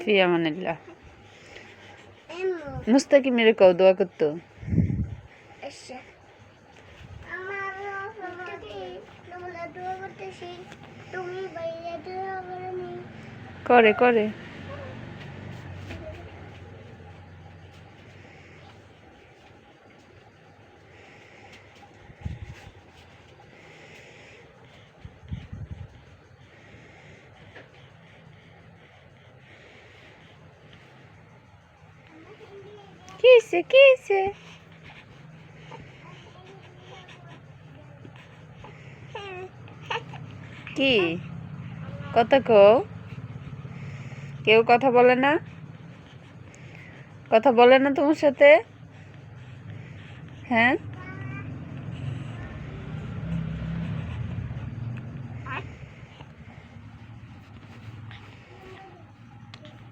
ফি আমানিল্লাহ। মুস্তাকিমের কও দোয়া করতো। করে করে কিসে কিসে কি কথা কও? কেউ কথা বলে না? কথা বলে না তোমার সাথে? হ্যাঁ।